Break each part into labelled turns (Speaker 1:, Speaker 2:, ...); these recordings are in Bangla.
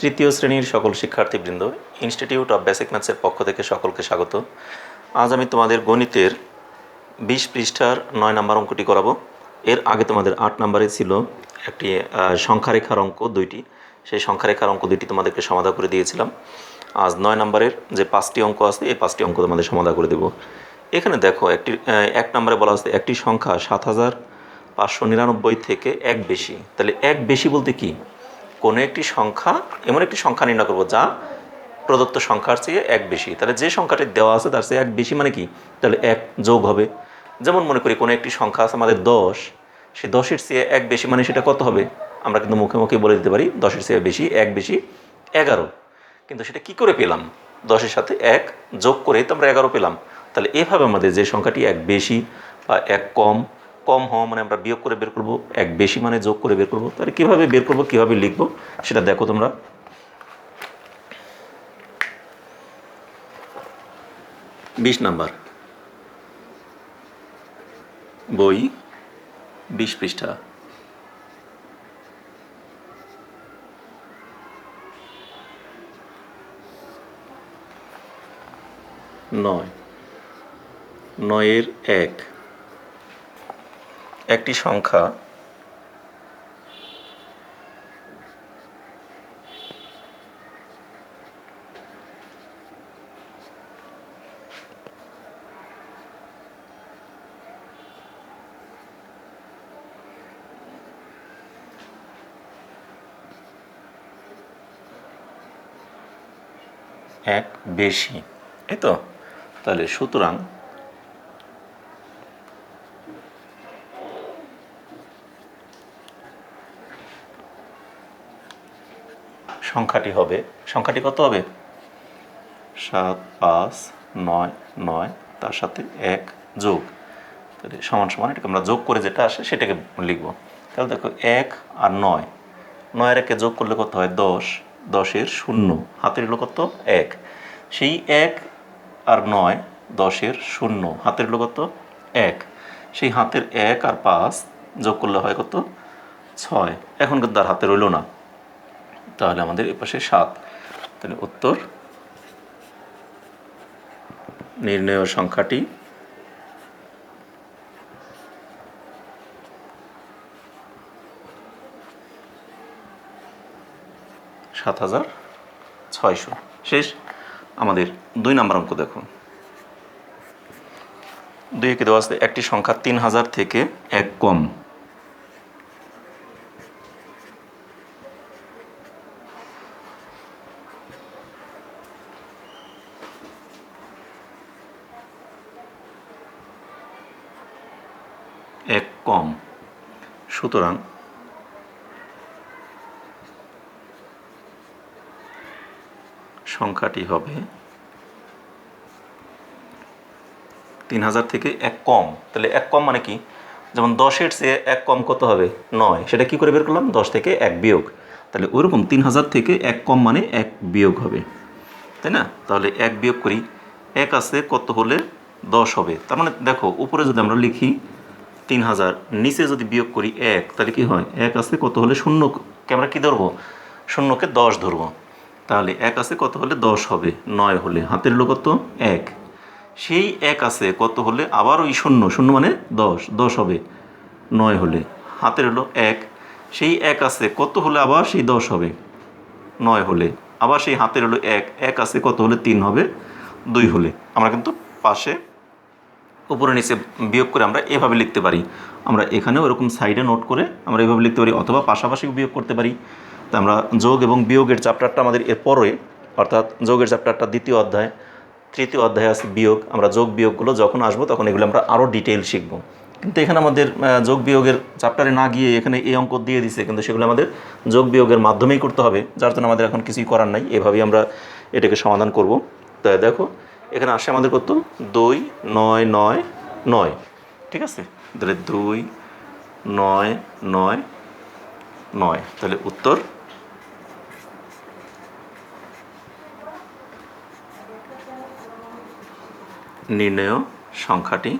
Speaker 1: তৃতীয় শ্রেণীর সকল শিক্ষার্থীবৃন্দ, ইনস্টিটিউট অফ বেসিক ম্যাথসের পক্ষ থেকে সকলকে স্বাগত। আজ আমি তোমাদের গণিতের 20 পৃষ্ঠার 9 নম্বর অঙ্কটি করাবো। এর আগে তোমাদের 8 নম্বরে ছিল একটি সংখ্যারেখার অঙ্ক দুইটি। সেই সংখ্যারেখার অঙ্ক দুইটি তোমাদেরকে সমাধান করে দিয়েছিলাম। আজ 9 নম্বরের যে 5টি অঙ্ক আছে, এই 5টি অঙ্ক তোমাদের সমাধান করে দেব। এখানে দেখো, এক নম্বরে বলা আছে একটি সংখ্যা 7599 থেকে এক বেশি। তাহলে এক বেশি বলতে কি? কোনো একটি সংখ্যা, এমন একটি সংখ্যা নির্ণয় করবো যা প্রদত্ত সংখ্যার চেয়ে এক বেশি। তাহলে যে সংখ্যাটি দেওয়া আছে তার চেয়ে এক বেশি মানে কি? তাহলে এক যোগ হবে। যেমন মনে করি কোনো একটি সংখ্যা আছে আমাদের 10, সেই 10-এর চেয়ে এক বেশি মানে সেটা কত হবে? আমরা কিন্তু মুখে মুখে বলে দিতে পারি 10-এর চেয়ে বেশি, এক বেশি 11। কিন্তু সেটা কি করে পেলাম? 10-এর সাথে এক যোগ করেই তো আমরা 11 পেলাম। তাহলে এভাবে আমাদের যে সংখ্যাটি এক বেশি বা এক কম, কম হওয়া মানে আমরা বিয়োগ করে বের করবো, এক বেশি মানে যোগ করে বের করবো। তাহলে কীভাবে বের করবো, কীভাবে লিখবো সেটা দেখো তোমরা। বিশ নাম্বার বই, 20 পৃষ্ঠা। নয়ের এক। একটি সংখ্যা এক বেশি, এই তো। তাহলে সুতরাং সংখ্যাটি কত হবে? 7599, তার সাথে এক যোগ, তাহলে সমান সমান, এটাকে আমরা যোগ করে যেটা আসে সেটাকে লিখব। তাহলে দেখো 1 আর 9, 9 আর 1 যোগ করলে কত হয়? 10, 10-এর 0, হাতের হলো কত? 1। সেই 1 আর 9, 10-এর 0, হাতের হলো কত? 1। সেই হাতের 1 আর 5 যোগ করলে হয় কত? 6। এখন কিন্তু আর হাতে রইল না, তাহলে আমাদের এ পাশে 7। তাহলে উত্তর, নির্ণেয় সংখ্যাটি 7600। শেষ। আমাদের 2 নম্বর অঙ্ক দেখো। 2-কে দেওয়া আছে একটি সংখ্যা 3000 থেকে এক কম। এক কম, সুতরাং সংখ্যাটি হবে 3000 থেকে এক কম। তাহলে এক কম মানে কি? যেমন 10-এর চেয়ে এক কম কত হবে? 9। সেটা কি করে বের করলাম? 10 থেকে এক বিয়োগ। তাহলে ওইরকম 3000 থেকে এক কম মানে এক বিয়োগ হবে, তাই না? তাহলে এক বিয়োগ করি, এক আছে কত হলে 10 হবে। তার মানে দেখো, উপরে যদি আমরা লিখি 3000, নিচে যদি বিয়োগ করি 1, তাহলে কি হয়? এক আছে কত হলে 0কে আমরা কি ধরবো? 0কে 10 ধরবো। তাহলে এক আছে কত হলে 10 হবে? 9 হলে, হাতের হলো কত? 1। সেই এক আছে কত হলে আবার ওই 0 মানে 10 হবে 9 হলে, হাতের হলো 1। সেই এক আছে কত হলে আবার সেই 10 হবে 9 হলে, আবার সেই হাতের হলো 1 আছে কত হলে 3 হবে 2 হলে। আমরা কিন্তু পাশে উপরে নিচে বিয়োগ করে আমরা এভাবে লিখতে পারি। আমরা এখানেও এরকম সাইডে নোট করে আমরা এভাবে লিখতে পারি, অথবা পাশাপাশিও বিয়োগ করতে পারি। তা আমরা যোগ এবং বিয়োগের চ্যাপ্টারটা আমাদের এর পরে, অর্থাৎ যোগের চ্যাপ্টারটা 2য় অধ্যায়, 3য় অধ্যায়ে আছে বিয়োগ। আমরা যোগ বিয়োগগুলো যখন আসবো তখন এগুলো আমরা আরও ডিটেইল শিখব। কিন্তু এখানে আমাদের যোগ বিয়োগের চ্যাপ্টারে না গিয়ে এখানে এই অঙ্ক দিয়ে দিছে, কিন্তু সেগুলো আমাদের যোগ বিয়োগের মাধ্যমেই করতে হবে, যার জন্য আমাদের এখন কিছুই করার নাই। এভাবেই আমরা এটাকে সমাধান করব। তাই দেখো, এখানে আসে আমাদের কত? 2 9 9 9, ঠিক আছে? তাহলে 2 9 9 9, তাহলে উত্তর নির্ণেয় সংখ্যাটি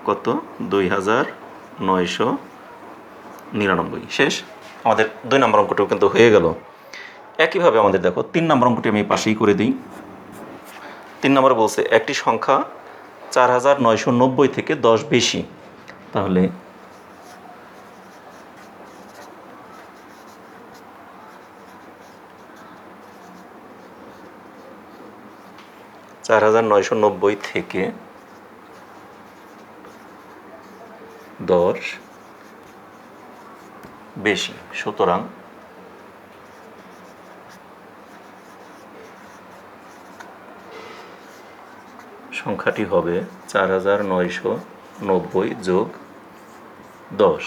Speaker 1: কত? 2999। শেষ। আমাদের 2 নম্বর অঙ্কটিও কিন্তু হয়ে গেল। একইভাবে আমাদের দেখো 3 নম্বর অঙ্কটি আমি পাশেই করে দিই। 3 নম্বরে বলছে একটি সংখ্যা 4990 থেকে 10 বেশি। তাহলে 4990 থেকে 10 বেশি, সুতরাং সংখ্যাটি হবে 4990 যোগ 10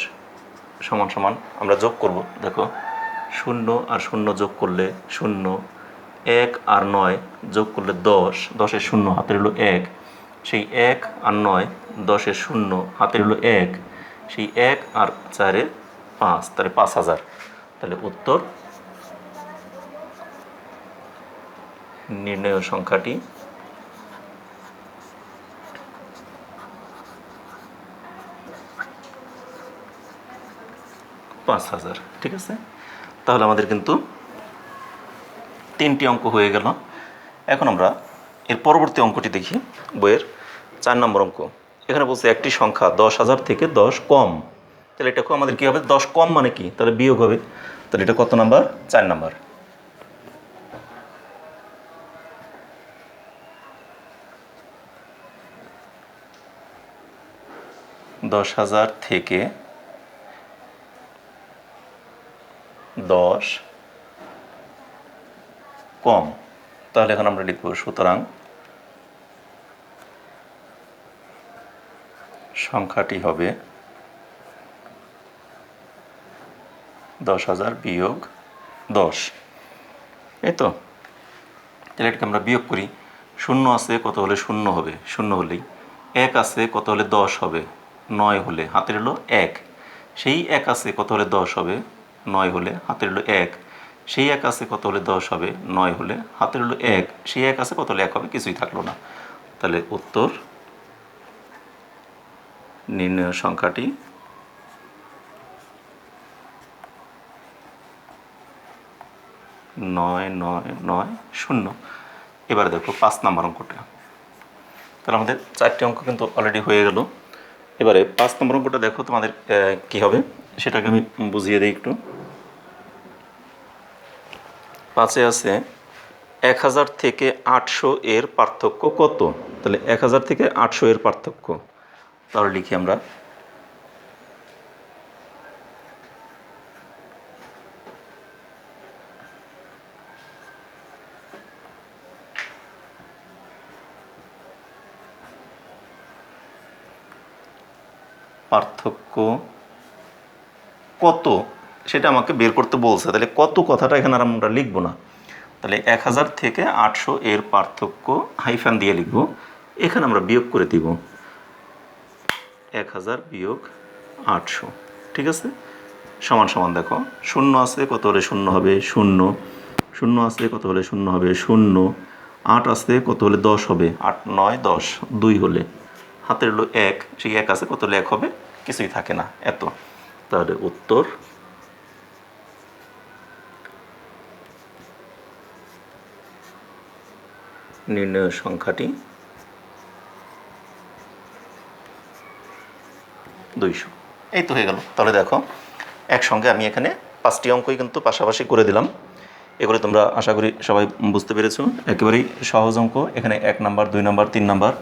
Speaker 1: সমান সমান আমরা যোগ করব। দেখো 0 আর 0 যোগ করলে 0, 1 আর 9 যোগ করলে 10, 10-এর 0 হাতের হলো 1, সেই 1 আর 9, 10-এর 0 হাতের হলো 1, সেই 1 আর 4-এর 5, তাহলে 5000। তাহলে উত্তর নির্ণয় সংখ্যাটি 5000। ঠিক আছে, তাহলে আমাদের কিন্তু 3টি অঙ্ক হয়ে গেল। এখন আমরা এর পরবর্তী অঙ্কটি দেখি, বইয়ের 4 নম্বর অঙ্ক। এখানে বলছে একটি সংখ্যা 10,000 থেকে 10 কম। তাহলে এটা আমাদের কী হবে? 10 কম মানে কি? তাহলে বিয়োগ হবে। তাহলে এটা কত নাম্বার? 4 নাম্বার। 10,000 থেকে 10 কম। তাহলে এখন আমরা লিখব সুতরাং সংখ্যাটি হবে 10,000 বিয়োগ 10। এই তো, তাহলে এটাকে আমরা বিয়োগ করি। 0 আছে, কত হলে 0 হবে? 0 হলেই। 1 আছে, কত হলে 10 হবে? 9 হলে, হাতের হলো 1। সেই 1 আছে, কত হলে 10 হবে? 9 হলে, হাতের হলো 1। সেই 1 আছে, কত হলে 10 হবে? 9 হলে, হাতের হলো 1। সেই 1 আছে, কত হলে 1 হবে? কিছুই থাকলো না। তাহলে উত্তর নির্ণয় সংখ্যাটি 9990। এবারে দেখো 5 নম্বর অঙ্কটা। তাহলে আমাদের 4টি অঙ্ক কিন্তু অলরেডি হয়ে গেল। এবারে 5 নম্বর অঙ্কটা দেখো তোমাদের কি হবে সেটাকে আমি বুঝিয়ে দিই একটু। 5-এ আছে 1000 থেকে 800 এর পার্থক্য কত? তাহলে 1000 থেকে 800 এর পার্থক্য, তাহলে লিখি আমরা পার্থক্য কত সেটা আমাকে বের করতে বলছে। তাহলে কত কথাটা এখানে আর আমরা লিখব না। তাহলে 1000 থেকে 800 এর পার্থক্য হাইফান দিয়ে লিখব। এখানে আমরা বিয়োগ করে দিব 1000 বিয়োগ 800। ঠিক আছে, সমান সমান দেখো 0 আছে, কত হলে 0 হবে? 0। 0 আছে, কত হলে 0 হবে? 0। 8 আছে, কত হলে 10 হবে? 8, 9, 10, 2 হলে, হাতের হলো 1। সেই 1 আছে, কত হলে 1 হবে? কিছুই থাকে না, এত। তাহলে উত্তর নির্ণয় সংখ্যাটি 200। এই তো হয়ে গেল। তাহলে দেখো একসঙ্গে আমি এখানে 5টি অঙ্কই কিন্তু পাশাপাশি করে দিলাম। এগুলো তোমরা আশা করি সবাই বুঝতে পেরেছো। একেবারেই সহজ অঙ্ক। এখানে 1 নাম্বার, 2 নাম্বার, 3 নাম্বার,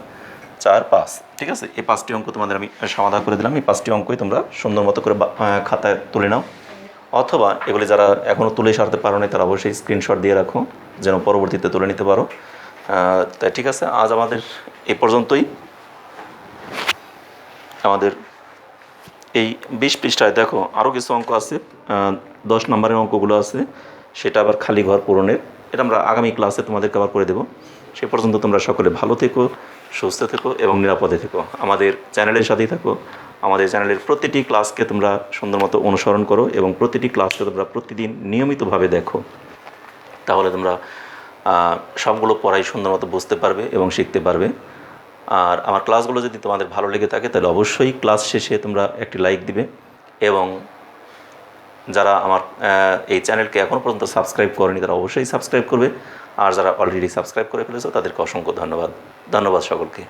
Speaker 1: 4, 5। ঠিক আছে, এই 5টি অঙ্ক তোমাদের আমি সমাধান করে দিলাম। এই 5টি অঙ্কই তোমরা সুন্দর মতো করে খাতায় তুলে নাও, অথবা এগুলি যারা এখনও তুলে সারতে পারো না তারা অবশ্যই স্ক্রিনশট দিয়ে রাখো যেন পরবর্তীতে তুলে নিতে পারো। তাই ঠিক আছে, আজ আমাদের এই পর্যন্তই। আমাদের এই 20 পৃষ্ঠায় দেখো আরও কিছু অঙ্ক আছে, 10 নম্বরের অঙ্কগুলো আছে, সেটা আবার খালি ঘর পূরণের। এটা আমরা আগামী ক্লাসে তোমাদেরকে আবার করে দেবো। সে পর্যন্ত তোমরা সকলে ভালো থেকো, সুস্থ থেকো এবং নিরাপদে থেকো। আমাদের চ্যানেলের সাথেই থাকো। আমাদের চ্যানেলের প্রতিটি ক্লাসকে তোমরা সুন্দর মতো অনুসরণ করো এবং প্রতিটি ক্লাসকে তোমরা প্রতিদিন নিয়মিতভাবে দেখো। তাহলে তোমরা সবগুলো পড়াই সুন্দর মতো বুঝতে পারবে এবং শিখতে পারবে। আর আমার ক্লাসগুলো যদি তোমাদের ভালো লেগে থাকে তাহলে অবশ্যই ক্লাস শেষে তোমরা একটি লাইক দিবে এবং যারা আমার এই চ্যানেলকে এখনও পর্যন্ত সাবস্ক্রাইব করেনি তারা অবশ্যই সাবস্ক্রাইব করবে, আর যারা অলরেডি সাবস্ক্রাইব করে ফেলেছো তাদেরকে অসংখ্য ধন্যবাদ। ধন্যবাদ সকলকে।